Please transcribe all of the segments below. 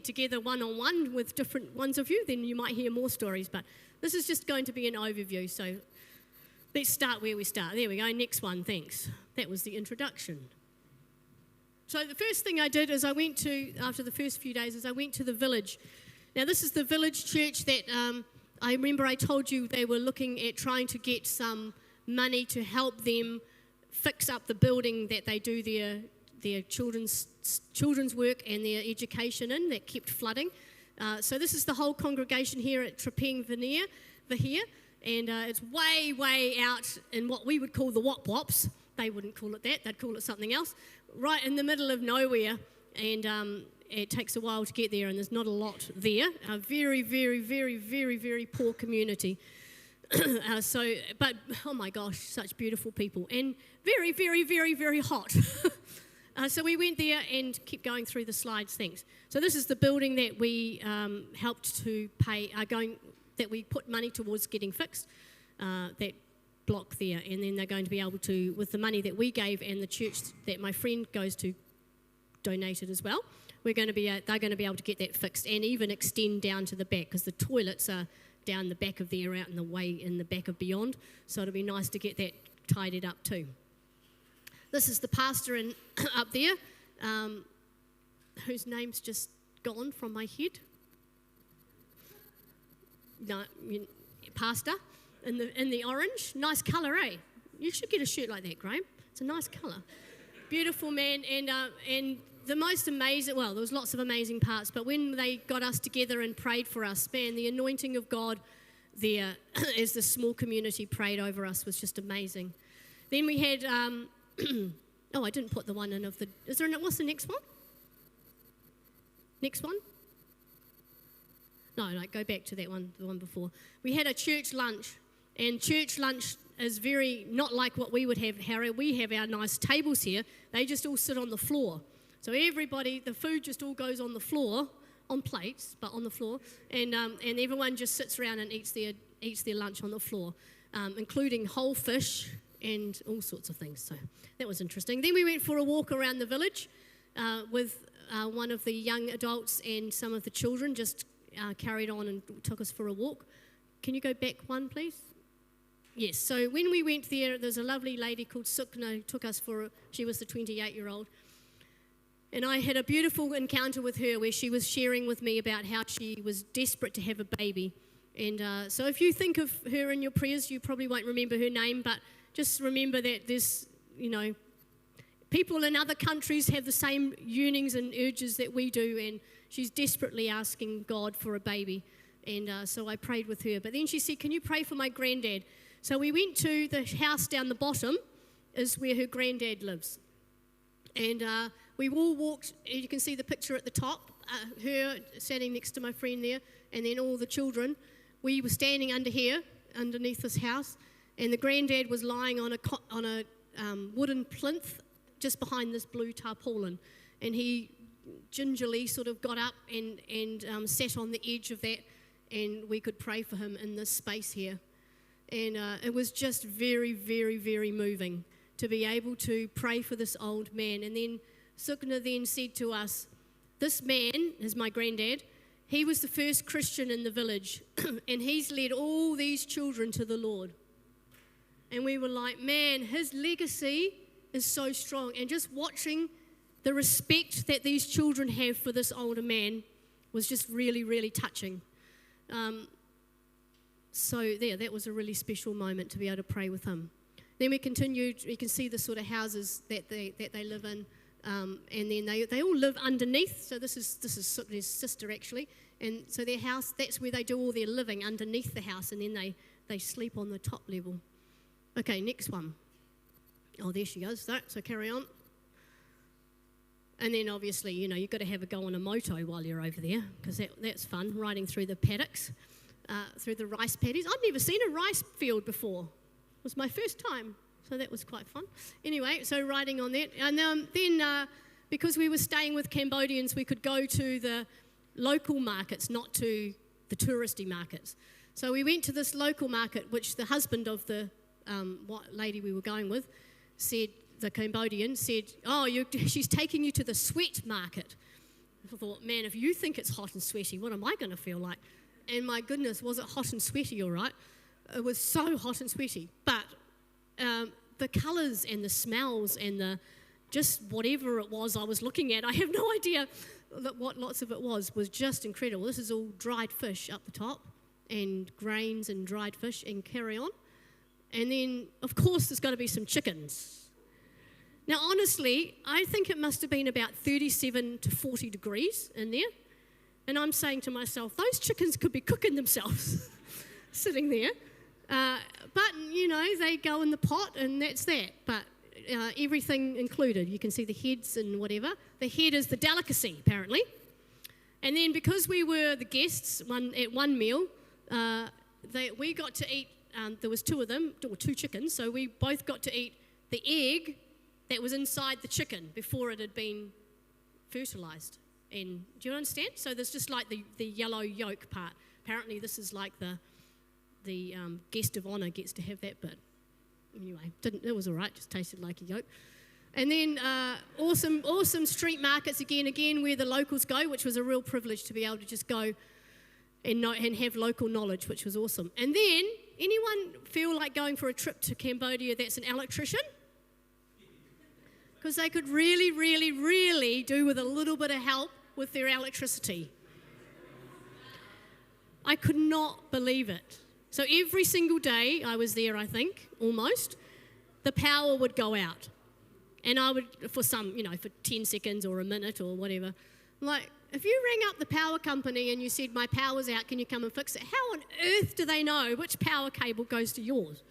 together one-on-one with different ones of you, then you might hear more stories. But this is just going to be an overview. So let's start where we start. There we go. Next one. Thanks. That was the introduction. So the first thing I did is after the first few days, I went to the village. Now this is the village church that I remember I told you they were looking at trying to get some money to help them fix up the building that they do their children's work and their education in that kept flooding. So this is the whole congregation here at Trapeng Vahia, and it's way out in what we would call the Wop-Wops. They wouldn't call it that, they'd call it something else. Right in the middle of nowhere, and it takes a while to get there, and there's not a lot there. A very, very, very, very, very poor community. But oh my gosh, such beautiful people, and very, very, very, very hot. So we went there and kept going through the slides, thanks. So this is the building that we helped to pay, that we put money towards getting fixed, that block there, and then they're going to be able to, with the money that we gave and the church that my friend goes to donated as well, they're going to be able to get that fixed and even extend down to the back, because the toilets are down the back of there, out in the way in the back of beyond, so it'll be nice to get that tidied up too. This is the pastor up there, whose name's just gone from my head. No, pastor in the orange, nice colour, eh? You should get a shirt like that, Graham. It's a nice colour. Beautiful man, and the most amazing, well, there was lots of amazing parts, but when they got us together and prayed for us, man, the anointing of God there as the small community prayed over us was just amazing. Then we had, oh, I didn't put the one in of the, what's the next one? Next one? No, go back to that one, the one before. We had a church lunch, and church lunch is very, not like what we would have, Harry. We have our nice tables here. They just all sit on the floor. So everybody, the food just all goes on the floor, on plates, but on the floor, and everyone just sits around and eats their lunch on the floor, including whole fish and all sorts of things. So that was interesting. Then we went for a walk around the village with one of the young adults and some of the children just carried on and took us for a walk. Can you go back one, please? Yes, so when we went there's a lovely lady called Sukna who took us she was the 28-year-old. And I had a beautiful encounter with her where she was sharing with me about how she was desperate to have a baby. And so if you think of her in your prayers, you probably won't remember her name, but just remember that there's, people in other countries have the same yearnings and urges that we do, and she's desperately asking God for a baby. And so I prayed with her. But then she said, can you pray for my granddad? So we went to the house down the bottom, is where her granddad lives. And we all walked, you can see the picture at the top, her standing next to my friend there, and then all the children. We were standing underneath this house, and the granddad was lying on a wooden plinth just behind this blue tarpaulin. And he gingerly sort of got up and sat on the edge of that, and we could pray for him in this space here. And it was just very, very, very moving to be able to pray for this old man. And then Sukna then said to us, this man is my granddad. He was the first Christian in the village, and he's led all these children to the Lord. And we were like, man, his legacy is so strong. And just watching the respect that these children have for this older man was just really, really touching. So that was a really special moment to be able to pray with him. Then we continued, you can see the sort of houses that they live in, and then they all live underneath. So this is Sukna's sister actually, and so their house, that's where they do all their living, underneath the house, and then they sleep on the top level. Okay, next one. Oh, there she goes. So carry on. And then obviously, you've got to have a go on a moto while you're over there, because that's fun, riding through the paddocks, through the rice paddies. I'd never seen a rice field before. It was my first time, so that was quite fun. Anyway, so riding on that. And then because we were staying with Cambodians, we could go to the local markets, not to the touristy markets. So we went to this local market, which the husband of the lady we were going with said, the Cambodian said, she's taking you to the sweat market. I thought, man, if you think it's hot and sweaty, what am I going to feel like? And my goodness, was it hot and sweaty, all right? It was so hot and sweaty. But the colours and the smells and the just whatever it was I was looking at, I have no idea what lots of it was just incredible. This is all dried fish up the top and grains and dried fish and carry on. And then, of course, there's got to be some chickens. Now, honestly, I think it must have been about 37 to 40 degrees in there. And I'm saying to myself, those chickens could be cooking themselves sitting there. But, you know, they go in the pot and that's that. But everything included. You can see the heads and whatever. The head is the delicacy, apparently. And then because we were the guests at one meal, we got to eat, there was two of them, or two chickens, so we both got to eat the egg that was inside the chicken before it had been fertilised. And do you understand? So there's just like the yellow yolk part. Apparently this is like the guest of honour gets to have that bit. Anyway, it was all right, just tasted like a yolk. And then awesome street markets again where the locals go, which was a real privilege to be able to just go and have local knowledge, which was awesome. And then, anyone feel like going for a trip to Cambodia that's an electrician? Because they could really, really, really do with a little bit of help with their electricity. I could not believe it. So every single day I was there, I think, almost, the power would go out. And I would, for 10 seconds or a minute or whatever, like, if you rang up the power company and you said, my power's out, can you come and fix it? How on earth do they know which power cable goes to yours?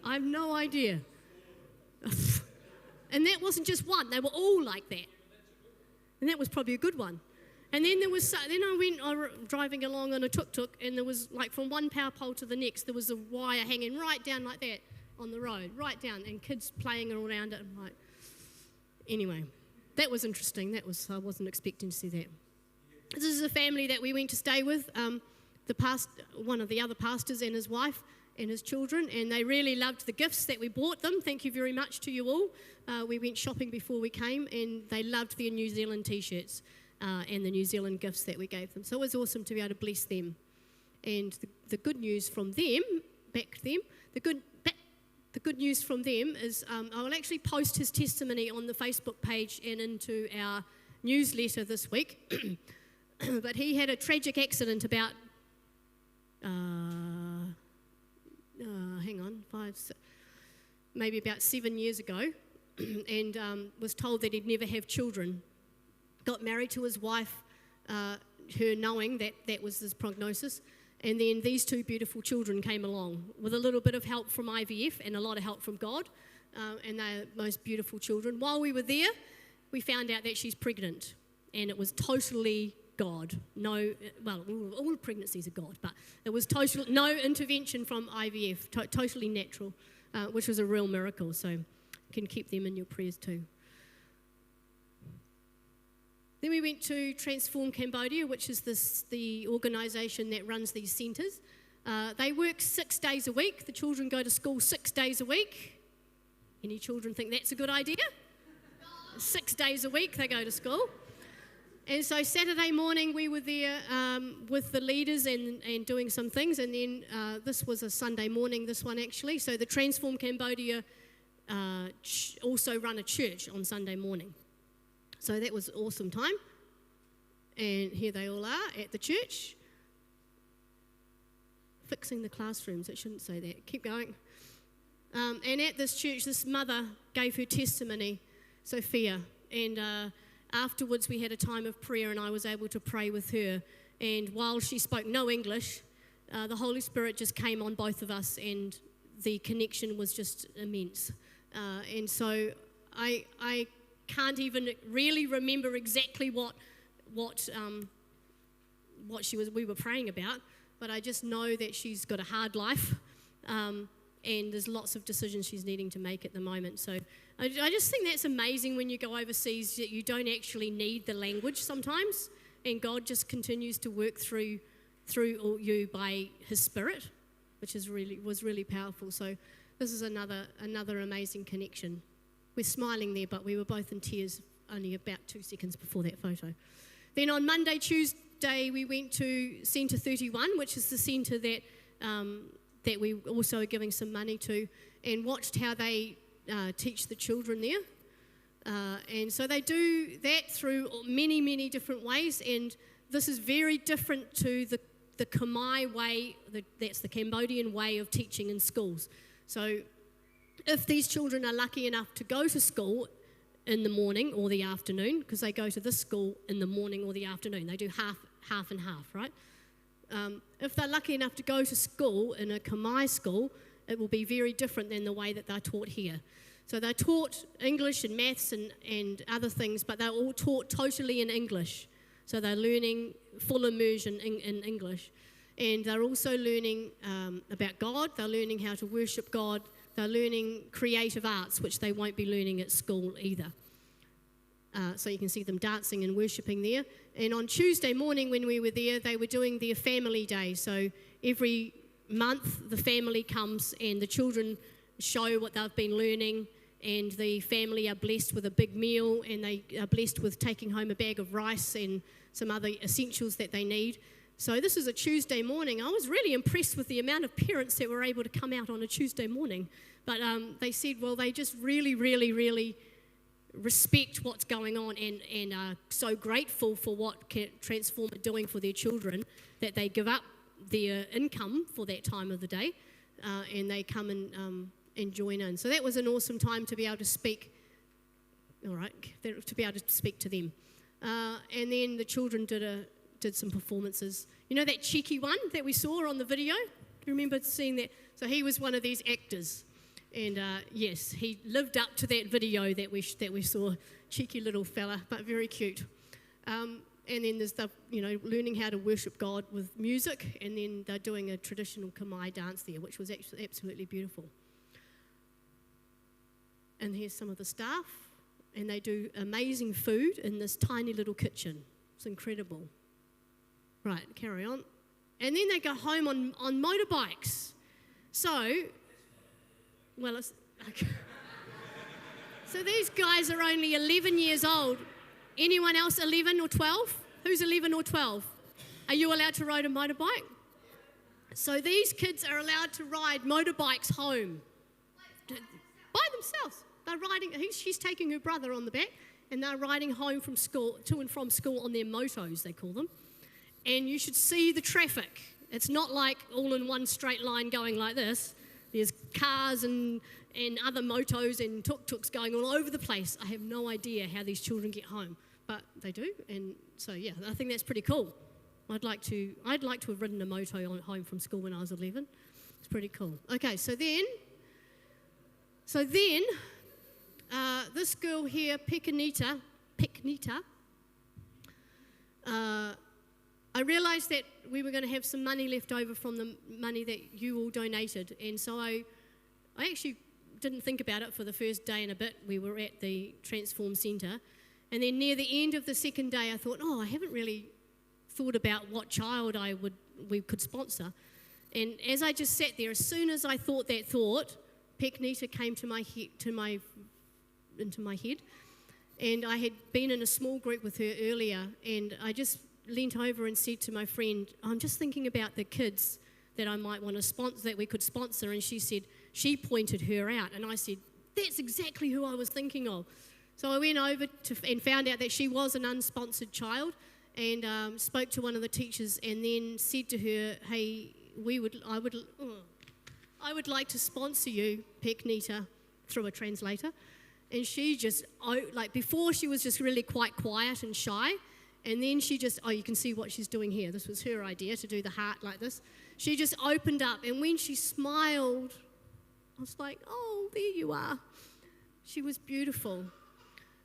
I have no idea. And that wasn't just one, they were all like that. And that was probably a good one. And then I was driving along on a tuk-tuk, and there was, like, from one power pole to the next, there was a wire hanging right down like that on the road, right down, and kids playing around it. I'm like, anyway, that was interesting. I wasn't expecting to see that. This is a family that we went to stay with, one of the other pastors and his wife and his children, and they really loved the gifts that we bought them. Thank you very much to you all. We went shopping before we came, and they loved their New Zealand T-shirts and the New Zealand gifts that we gave them. So it was awesome to be able to bless them. And the good news from them, the good news from them is I will actually post his testimony on the Facebook page and into our newsletter this week. But he had a tragic accident about, maybe about 7 years ago, and was told that he'd never have children. Got married to his wife, her knowing that that was his prognosis, and then these two beautiful children came along with a little bit of help from IVF and a lot of help from God, and they're the most beautiful children. While we were there, we found out that she's pregnant, and it was totally God. All pregnancies are God, but it was no intervention from IVF, totally natural, which was a real miracle. So you can keep them in your prayers too. Then we went to Transform Cambodia, which is the organisation that runs these centres. They work 6 days a week. The children go to school 6 days a week. Any children think that's a good idea? 6 days a week they go to school. And so Saturday morning we were there with the leaders and doing some things, and then this was a Sunday morning, this one actually. So the Transform Cambodia also run a church on Sunday morning. So that was an awesome time. And here they all are at the church. Fixing the classrooms, it shouldn't say that. Keep going. And at this church, this mother gave her testimony, Sophia, and afterwards we had a time of prayer, and I was able to pray with her. And while she spoke no English, the Holy Spirit just came on both of us, and the connection was just immense. And so I can't even really remember exactly what we were praying about, but I just know that she's got a hard life, and there's lots of decisions she's needing to make at the moment. So I just think that's amazing when you go overseas, that you don't actually need the language sometimes, and God just continues to work through you by His Spirit, which was really powerful. So this is another amazing connection. We're smiling there, but we were both in tears only about 2 seconds before that photo. Then on Monday, Tuesday, we went to Centre 31, which is the centre that we also are giving some money to, and watched how they teach the children there. And so they do that through many, many different ways, and this is very different to the Khmer way, that's the Cambodian way of teaching in schools. So if these children are lucky enough to go to school in the morning or the afternoon, because they go to this school in the morning or the afternoon, they do half and half, right? If they're lucky enough to go to school in a Khmer school, it will be very different than the way that they're taught here. So they're taught English and maths and other things, but they're all taught totally in English. So they're learning full immersion in English. And they're also learning about God. They're learning how to worship God. They're learning creative arts, which they won't be learning at school either. So you can see them dancing and worshipping there. And on Tuesday morning when we were there, they were doing their family day. So every month the family comes and the children show what they've been learning, and the family are blessed with a big meal, and they are blessed with taking home a bag of rice and some other essentials that they need. So this is a Tuesday morning. I was really impressed with the amount of parents that were able to come out on a Tuesday morning. But they said, well, they just really, really, really respect what's going on and are so grateful for what Transform are doing for their children that they give up their income for that time of the day and they come and join in. So that was an awesome time to be able to speak, all right, to be able to speak to them. And then the children did some performances. You know that cheeky one that we saw on the video? Do you remember seeing that? So he was one of these actors. And yes, he lived up to that video that we saw. Cheeky little fella, but very cute. And then there's the, learning how to worship God with music, and then they're doing a traditional Khmer dance there, which was actually absolutely beautiful. And here's some of the staff, and they do amazing food in this tiny little kitchen. It's incredible. Right, carry on. And then they go home on motorbikes. So, well, it's... Okay. So these guys are only 11 years old. Anyone else 11 or 12? Who's 11 or 12? Are you allowed to ride a motorbike? So these kids are allowed to ride motorbikes home by themselves. They're riding. She's taking her brother on the back, and they're riding home from school, to and from school on their motos, they call them. And you should see the traffic. It's not like all in one straight line going like this. There's cars and other motos and tuk-tuks going all over the place. I have no idea how these children get home, but they do. And so, yeah, I think that's pretty cool. I'd like to have ridden a moto home from school when I was 11. It's pretty cool. Okay, so then this girl here, Pekanita, I realised that we were going to have some money left over from the money that you all donated, and so I actually didn't think about it for the first day and a bit. We were at the Transform Centre, and then near the end of the second day I thought, I haven't really thought about what child we could sponsor. And as I just sat there, as soon as I thought that thought, Pekanita came into my head, and I had been in a small group with her earlier, and I just leant over and said to my friend, I'm just thinking about the kids that I might want to sponsor, that we could sponsor, and she pointed her out, and I said, that's exactly who I was thinking of. So I went over and found out that she was an unsponsored child, and spoke to one of the teachers, and then said to her, hey, I would like to sponsor you, Pekanita, through a translator. And she just, before she was just really quite quiet and shy, and then she just, you can see what she's doing here. This was her idea, to do the heart like this. She just opened up, and when she smiled, I was like, oh, there you are. She was beautiful.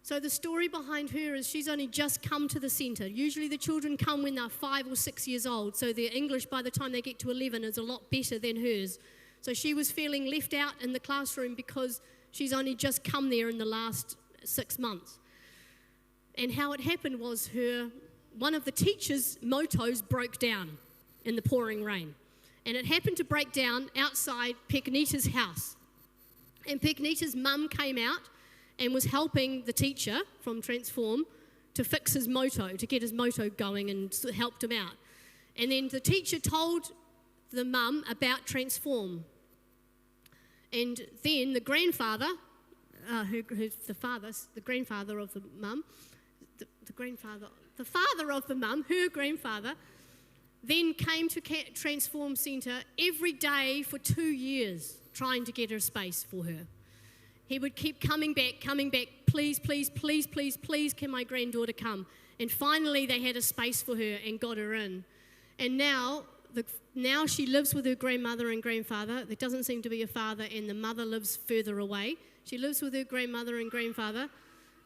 So the story behind her is she's only just come to the centre. Usually the children come when they're 5 or 6 years old, so their English by the time they get to 11 is a lot better than hers. So she was feeling left out in the classroom because she's only just come there in the last 6 months. And how it happened was one of the teachers' motos broke down in the pouring rain. And it happened to break down outside Pekanita's house. And Pekanita's mum came out and was helping the teacher from Transform to fix his moto, to get his moto going, and helped him out. And then the teacher told the mum about Transform. And then the grandfather, the grandfather of the mum, the father of the mum, her grandfather, then came to Transform Centre every day for 2 years, trying to get her space for her. He would keep coming back, please, please, please, please, please, can my granddaughter come? And finally they had a space for her and got her in. And now she lives with her grandmother and grandfather. There doesn't seem to be a father, and the mother lives further away. She lives with her grandmother and grandfather,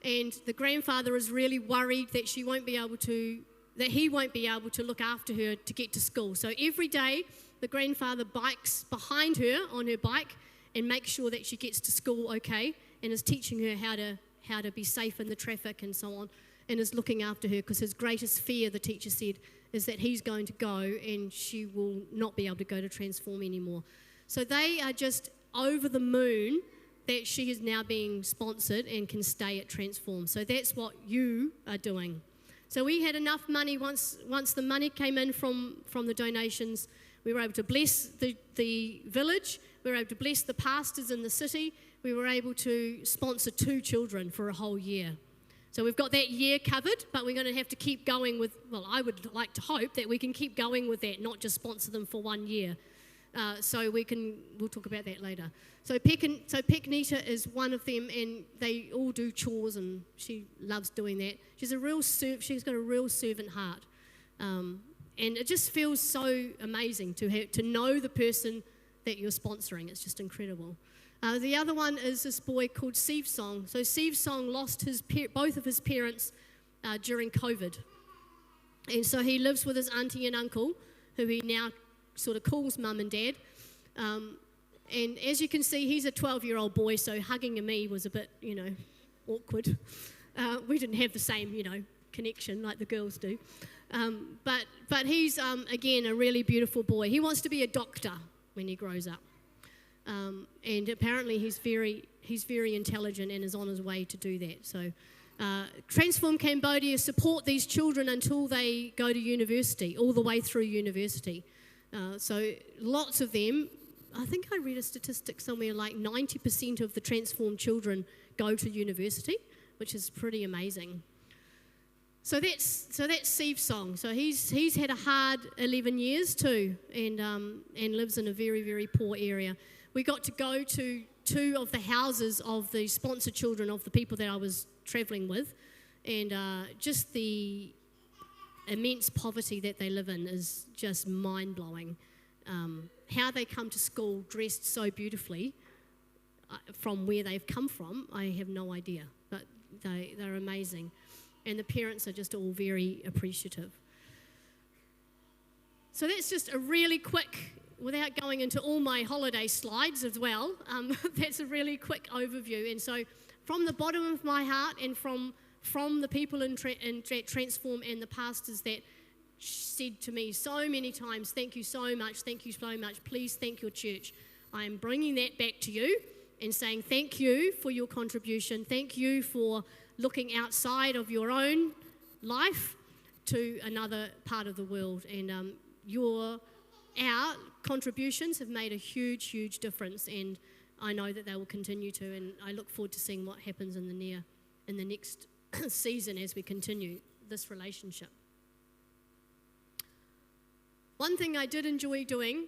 and the grandfather is really worried that he won't be able to look after her to get to school. So every day the grandfather bikes behind her on her bike and makes sure that she gets to school okay, and is teaching her how to be safe in the traffic and so on, and is looking after her, because his greatest fear, the teacher said, is that he's going to go and she will not be able to go to Transform anymore. So they are just over the moon that she is now being sponsored and can stay at Transform. So that's what you are doing. So we had enough money once the money came in from the donations. We were able to bless the village. We were able to bless the pastors in the city. We were able to sponsor 2 children for a whole year. So we've got that year covered, but we're going to have to keep going with, well, I would like to hope that we can keep going with that, not just sponsor them for 1 year. We'll talk about that later. So Peknita is one of them, and they all do chores, and she loves doing that. She's got a real servant heart. And it just feels so amazing to know the person that you're sponsoring. It's just incredible. The other one is this boy called Steve Song. So Steve Song lost both of his parents during COVID. And so he lives with his auntie and uncle, who he now sort of calls mum and dad. And as you can see, he's a 12-year-old boy, so hugging me was a bit, awkward. We didn't have the same, connection like the girls do. But he's, again, a really beautiful boy. He wants to be a doctor when he grows up. And apparently he's very intelligent and is on his way to do that. So Transform Cambodia support these children until they go to university, all the way through university. So lots of them, I think I read a statistic somewhere like 90% of the Transform children go to university, which is pretty amazing. So that's Steve's song. So he's had a hard 11 years too, and lives in a very, very poor area. We got to go to 2 of the houses of the sponsored children of the people that I was travelling with, and just the immense poverty that they live in is just mind-blowing. How they come to school dressed so beautifully from where they've come from, I have no idea, but they're amazing. And the parents are just all very appreciative. So that's just a really quick, without going into all my holiday slides as well, that's a really quick overview. And so from the bottom of my heart, and from the people in Transform and the pastors that said to me so many times, thank you so much, please thank your church. I am bringing that back to you and saying thank you for your contribution, thank you for looking outside of your own life to another part of the world. And our contributions have made a huge, huge difference, and I know that they will continue to, and I look forward to seeing what happens in the next season as we continue this relationship. One thing I did enjoy doing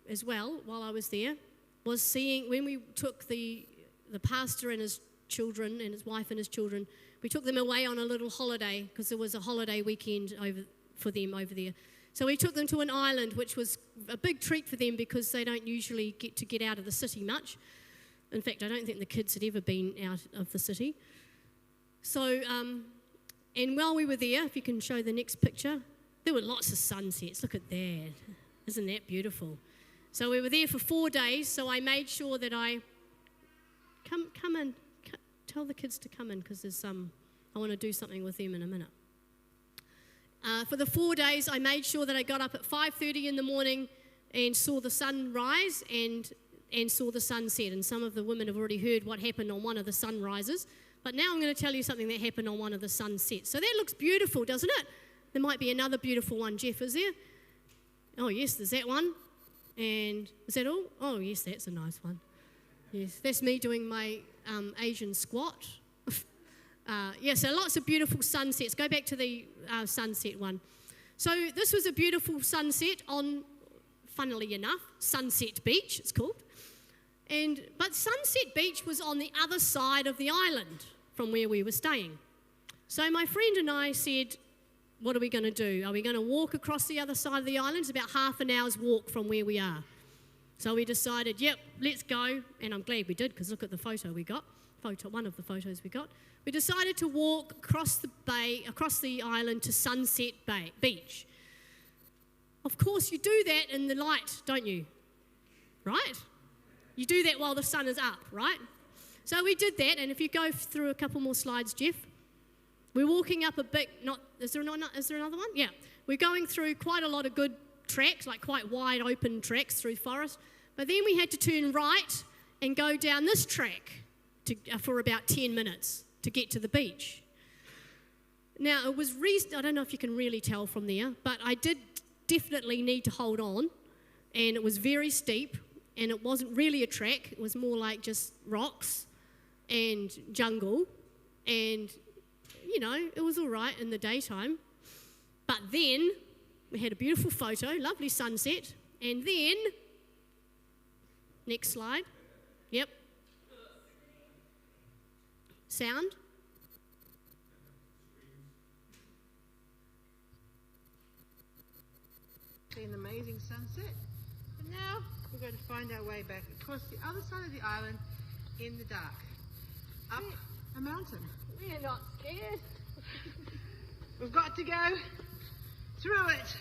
as well while I was there was seeing, when we took the pastor and his children and his wife and his children, we took them away on a little holiday, because there was a holiday weekend for them over there. So we took them to an island, which was a big treat for them, because they don't usually get out of the city much. In fact, I don't think the kids had ever been out of the city. So, and while we were there, if you can show the next picture, there were lots of sunsets. Look at that. Isn't that beautiful? So we were there for 4 days, so I made sure that I come in. Tell the kids to come in, because I want to do something with them in a minute. For the 4 days, I made sure that I got up at 5:30 in the morning and saw the sun rise and saw the sun set. And some of the women have already heard what happened on one of the sunrises. But now I'm going to tell you something that happened on one of the sunsets. So that looks beautiful, doesn't it? There might be another beautiful one. Jeff, is there? Oh, yes, there's that one. And is that all? Oh, yes, that's a nice one. Yes, that's me doing my Asian squat. So lots of beautiful sunsets. Go back to the sunset one. So this was a beautiful sunset on, funnily enough, Sunset Beach, it's called. But Sunset Beach was on the other side of the island from where we were staying. So my friend and I said, what are we going to do? Are we going to walk across the other side of the island? It's about half an hour's walk from where we are. So we decided, yep, let's go. And I'm glad we did, because look at the photo we got. One of the photos we got. We decided to walk across the island to Sunset Beach. Of course, you do that in the light, don't you? Right? You do that while the sun is up, right? So we did that, and if you go through a couple more slides, Jeff, we're walking up a big, is there another one? Yeah. We're going through quite a lot of good tracks, like quite wide open tracks through forest, but then we had to turn right and go down this track for about 10 minutes to get to the beach. Now, it was I don't know if you can really tell from there, but I did definitely need to hold on, and it was very steep, and it wasn't really a track. It was more like just rocks and jungle, and, you know, it was all right in the daytime. But then we had a beautiful photo, lovely sunset, and then, next slide, yep, sound. An amazing sunset, and now we're going to find our way back across the other side of the island in the dark, up a mountain. We're not scared. We've got to go through it.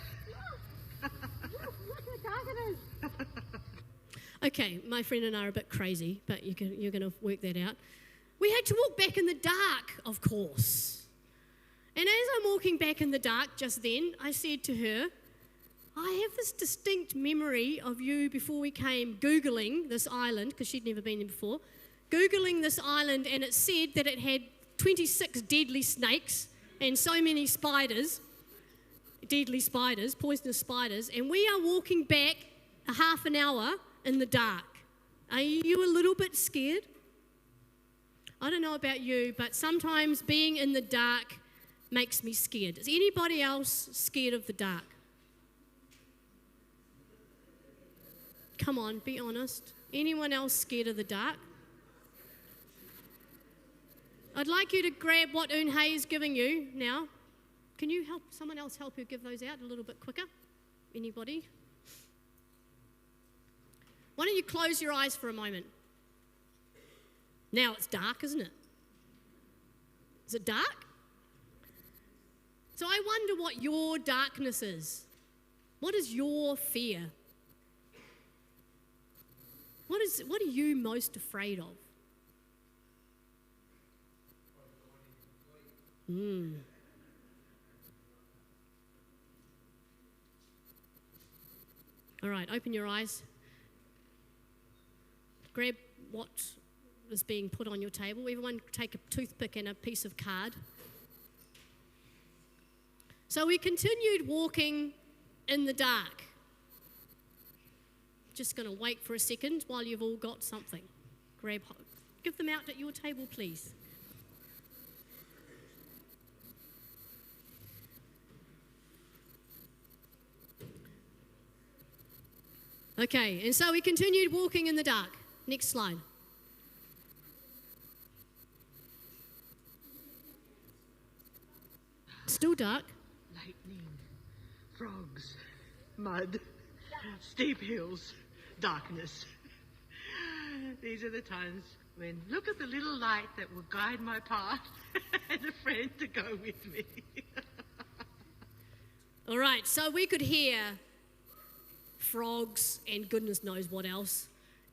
Look how dark it is. Okay, my friend and I are a bit crazy, but you're going to work that out. We had to walk back in the dark, of course. And as I'm walking back in the dark just then, I said to her, I have this distinct memory of you before we came Googling this island, because she'd never been there before, Googling this island, and it said that it had 26 deadly snakes and so many spiders, deadly spiders, poisonous spiders, and we are walking back a half an hour in the dark. Are you a little bit scared? I don't know about you, but sometimes being in the dark makes me scared. Is anybody else scared of the dark? Come on, be honest. Anyone else scared of the dark? I'd like you to grab what Eunhei is giving you now. Can you help someone else help you give those out a little bit quicker? Anybody? Why don't you close your eyes for a moment? Now it's dark, isn't it? Is it dark? So I wonder what your darkness is. What is your fear? What are you most afraid of? All right, open your eyes. Grab what is being put on your table. Everyone take a toothpick and a piece of card. So we continued walking in the dark. Just going to wait for a second while you've all got something. Give them out at your table, please. Okay, and so we continued walking in the dark. Next slide. Still dark. Lightning, frogs, mud, steep hills, darkness. These are the times when look at the little light that will guide my path and a friend to go with me. All right, so we could hear frogs and goodness knows what else.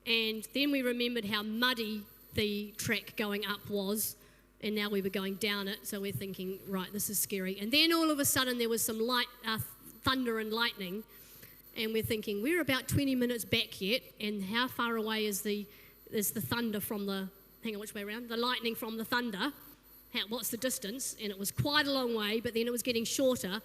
And then we remembered how muddy the track going up was, and now we were going down it, so we're thinking, right, this is scary. And then all of a sudden there was some thunder and lightning, and we're thinking, we're about 20 minutes back yet, and how far away is the thunder from hang on, which way around? The lightning from the thunder. What's the distance? And it was quite a long way, but then it was getting shorter.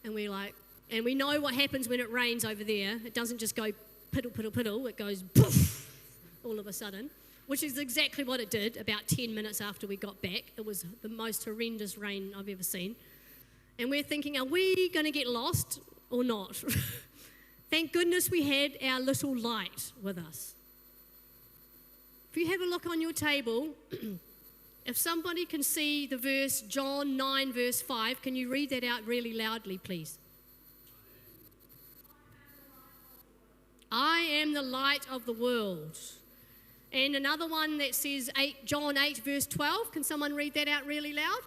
And we're like, and we know what happens when it rains over there. It doesn't just go piddle, piddle, piddle. It goes poof all of a sudden, which is exactly what it did about 10 minutes after we got back. It was the most horrendous rain I've ever seen. And we're thinking, are we going to get lost or not? Thank goodness we had our little light with us. If you have a look on your table, if somebody can see the verse, John 9, verse 5, can you read that out really loudly, please? I am the light of the world. And another one that says John 8, verse 12. Can someone read that out really loud?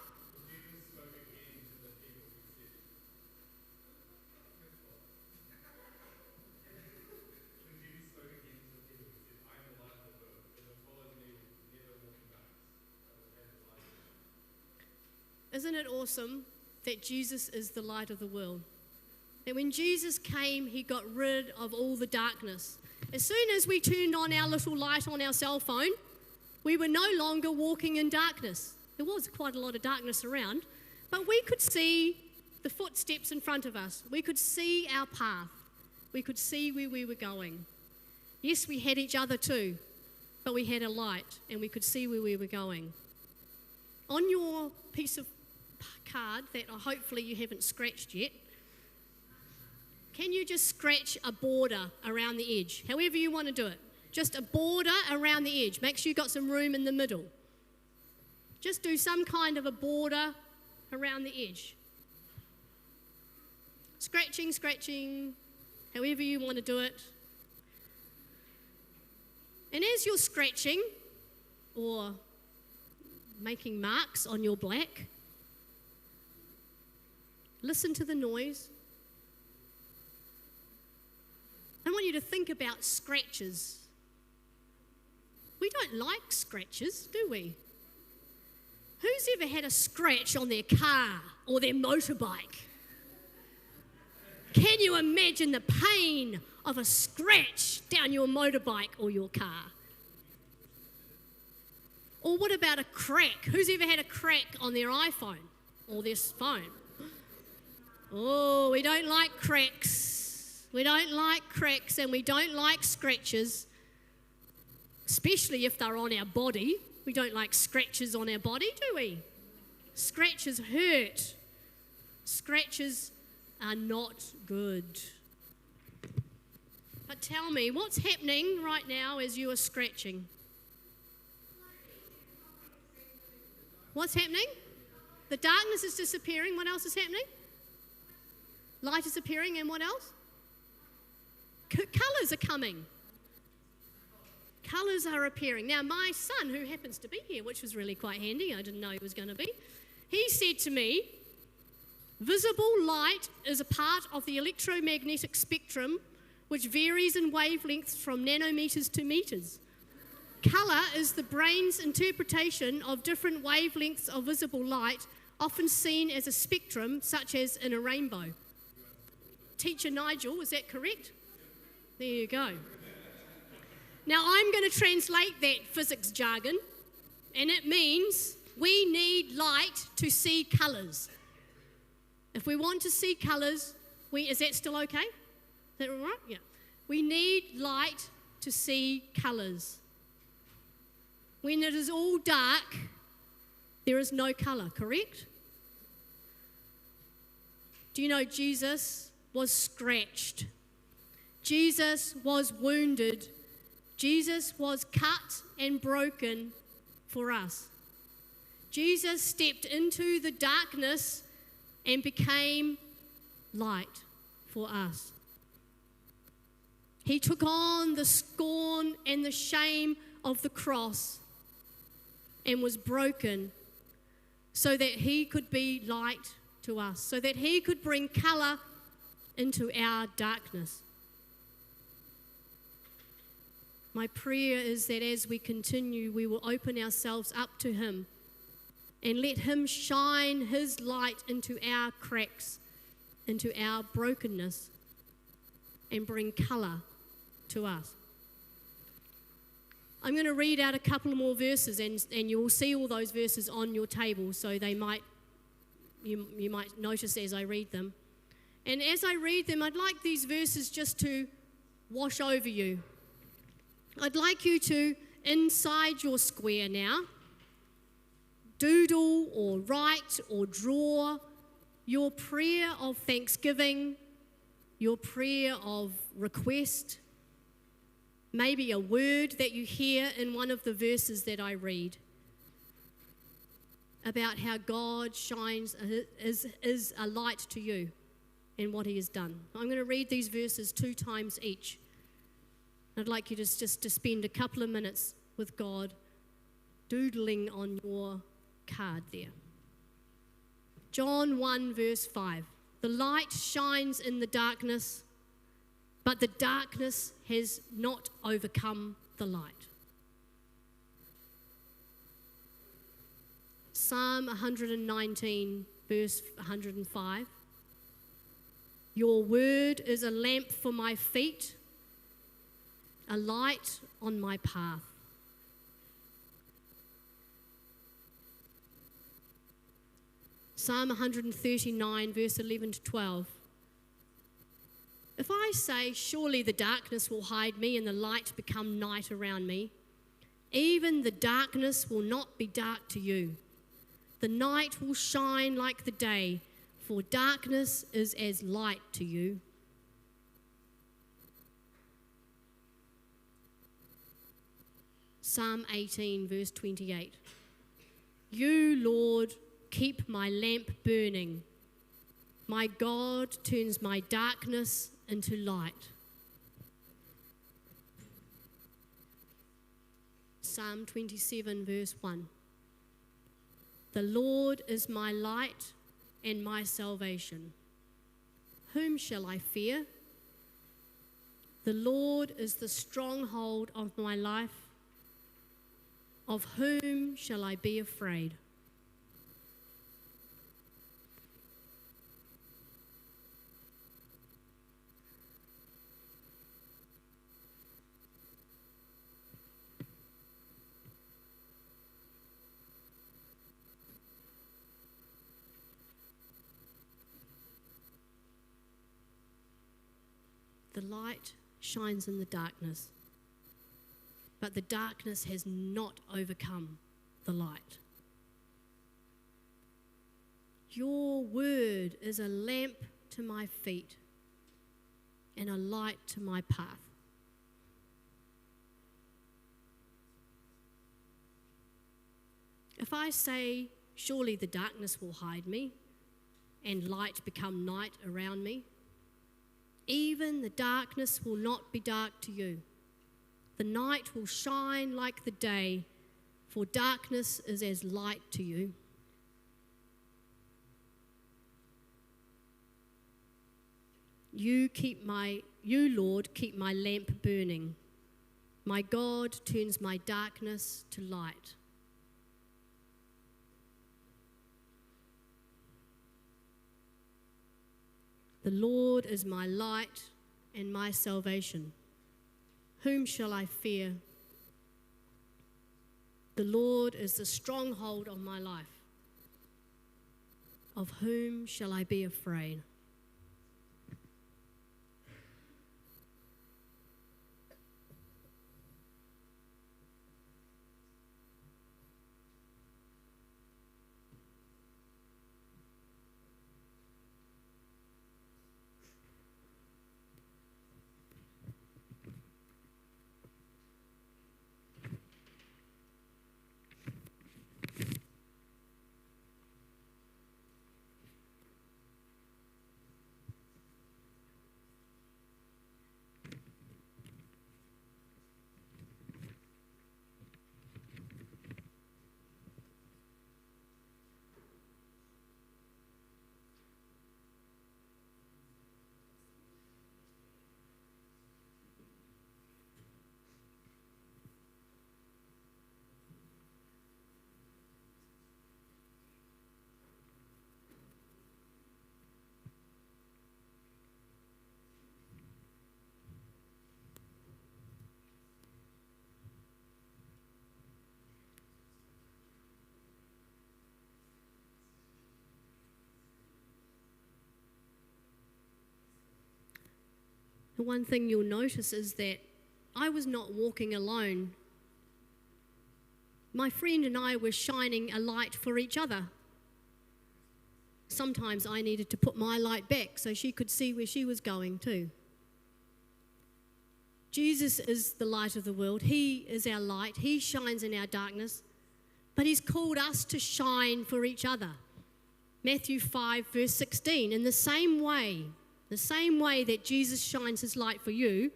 Isn't it awesome that Jesus is the light of the world? That when Jesus came, he got rid of all the darkness. As soon as we turned on our little light on our cell phone, we were no longer walking in darkness. There was quite a lot of darkness around, but we could see the footsteps in front of us. We could see our path. We could see where we were going. Yes, we had each other too, but we had a light and we could see where we were going. On your piece of card that hopefully you haven't scratched yet, can you just scratch a border around the edge? However you want to do it. Just a border around the edge. Make sure you've got some room in the middle. Just do some kind of a border around the edge. Scratching, scratching, however you want to do it. And as you're scratching or making marks on your black, listen to the noise. I want you to think about scratches. We don't like scratches, do we? Who's ever had a scratch on their car or their motorbike? Can you imagine the pain of a scratch down your motorbike or your car? Or what about a crack? Who's ever had a crack on their iPhone or their phone? Oh, we don't like cracks. We don't like cracks and we don't like scratches, especially if they're on our body. We don't like scratches on our body, do we? Scratches hurt. Scratches are not good. But tell me, what's happening right now as you are scratching? What's happening? The darkness is disappearing. What else is happening? Light is appearing, and what else? Colours are coming. Colours are appearing. Now, my son, who happens to be here, which was really quite handy, I didn't know he was going to be, he said to me, visible light is a part of the electromagnetic spectrum which varies in wavelengths from nanometers to meters. Colour is the brain's interpretation of different wavelengths of visible light, often seen as a spectrum, such as in a rainbow. Teacher Nigel, is that correct? There you go. Now I'm going to translate that physics jargon, and it means we need light to see colours. If we want to see colours, is that still okay? Is that all right? Yeah. We need light to see colours. When it is all dark, there is no colour, correct? Do you know Jesus was scratched? Jesus was wounded. Jesus was cut and broken for us. Jesus stepped into the darkness and became light for us. He took on the scorn and the shame of the cross and was broken so that he could be light to us, so that he could bring colour into our darkness. My prayer is that as we continue, we will open ourselves up to him and let him shine his light into our cracks, into our brokenness, and bring colour to us. I'm going to read out a couple more verses, and you will see all those verses on your table, so you might notice as I read them. And as I read them, I'd like these verses just to wash over you. I'd like you to, inside your square now, doodle or write or draw your prayer of thanksgiving, your prayer of request, maybe a word that you hear in one of the verses that I read about how God shines, is a light to you in what he has done. I'm going to read these verses 2 times each. I'd like you just to spend a couple of minutes with God doodling on your card there. John 1 verse 5. The light shines in the darkness, but the darkness has not overcome the light. Psalm 119 verse 105. Your word is a lamp for my feet, a light on my path. Psalm 139 verse 11 to 12. If I say, surely the darkness will hide me and the light become night around me, even the darkness will not be dark to you. The night will shine like the day, for darkness is as light to you. Psalm 18 verse 28. You, Lord, keep my lamp burning. My God turns my darkness into light. Psalm 27 verse 1. The Lord is my light and my salvation. Whom shall I fear? The Lord is the stronghold of my life. Of whom shall I be afraid? The light shines in the darkness, but the darkness has not overcome the light. Your word is a lamp to my feet and a light to my path. If I say, surely the darkness will hide me and light become night around me, even the darkness will not be dark to you. The night will shine like the day, for darkness is as light to you. You, Lord, keep my lamp burning. My God turns my darkness to light. The Lord is my light and my salvation. Whom shall I fear? The Lord is the stronghold of my life. Of whom shall I be afraid? the one thing you'll notice is that I was not walking alone. My friend and I were shining a light for each other. Sometimes I needed to put my light back so she could see where she was going too. Jesus is the light of the world. He is our light. He shines in our darkness. But he's called us to shine for each other. Matthew 5, verse 16. In the same way that Jesus shines his light for you,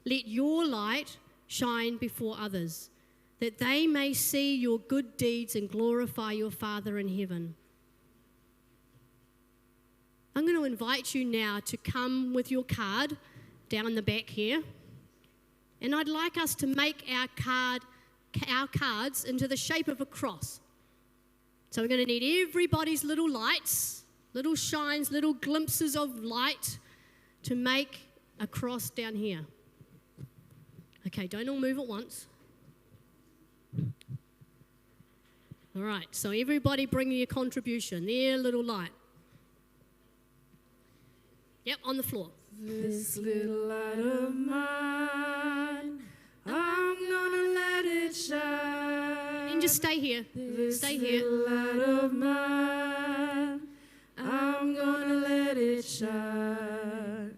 let your light shine before others, that they may see your good deeds and glorify your Father in heaven. I'm going to invite you now to come with your card down the back here. And I'd like us to make our cards into the shape of a cross. So we're going to need everybody's little lights, little shines, little glimpses of light to make a cross down here. Okay, don't all move at once. All right, so everybody bring your contribution, their little light. Yep, on the floor. This little light of mine, I'm gonna let it shine. And just stay here. Stay here. This little light of mine, I'm gonna let it shine.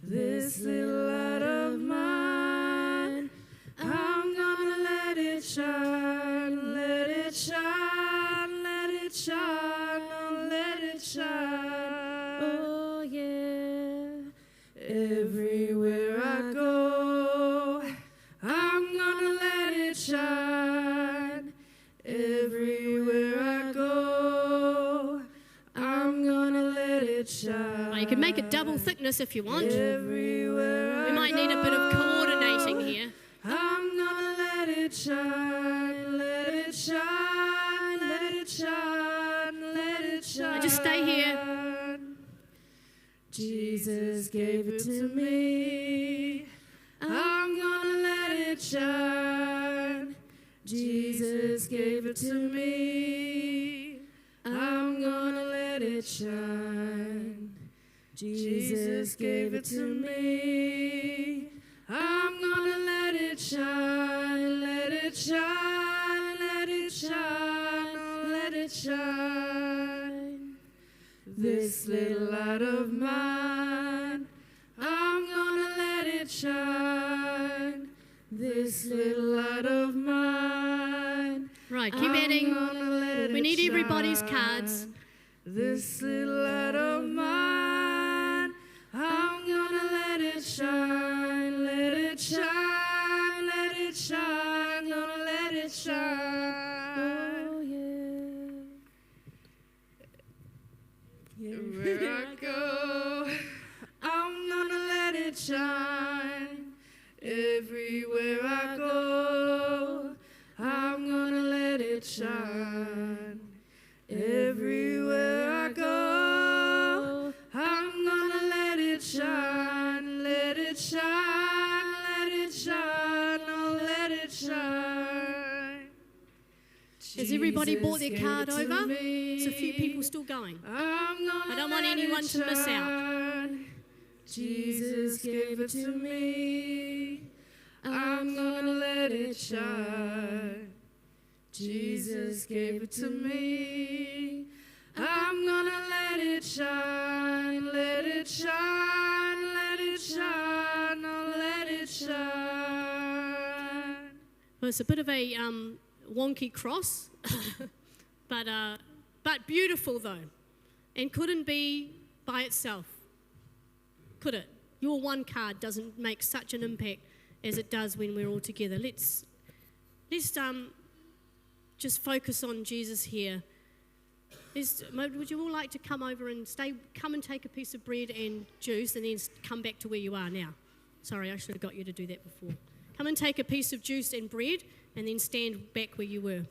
This little light of mine, I'm gonna let it shine. Let it shine, let it shine, oh, let it shine. Oh yeah. Everywhere I go, I'm gonna let it shine. Everywhere I go, I'm gonna let it shine. Oh, you can make it double thickness if you want. Everywhere We might need a bit of coordinating here. I'm gonna let it shine, let it shine, let it shine, let it shine. Just stay here. Jesus gave it to me. I'm gonna let it shine. Jesus gave it to me. I'm gonna let it shine. Jesus gave it to me. I'm gonna let it shine. Let it shine. Let it shine. Oh, let it shine. This little light of mine, I'm gonna let it shine. This little light of mine, Right, keep adding. We need everybody's cards. This little light of mine, I'm gonna let it shine. Let it shine. Let it shine. Gonna let it shine. Oh yeah. Where I go, I'm gonna let it shine. Everywhere I go, I'm gonna let it shine. Everywhere I go, I'm gonna let it shine. Let it shine, let it shine, oh, let it shine. Has everybody brought their Jesus card gave it to over? me. There's a few people still going. I don't want anyone to miss out. Jesus gave it to me. I'm gonna let it shine. Jesus gave it to me. I'm gonna let it shine. Let it shine. Let it shine. Oh, let it shine. Well, it's a bit of a wonky cross, but beautiful though, and couldn't be by itself, could it? Your one card doesn't make such an impact as it does when we're all together. Let's just focus on Jesus here. Would you all like to come over and come and take a piece of bread and juice and then come back to where you are now? Sorry, I should have got you to do that before. Come and take a piece of juice and bread and then stand back where you were.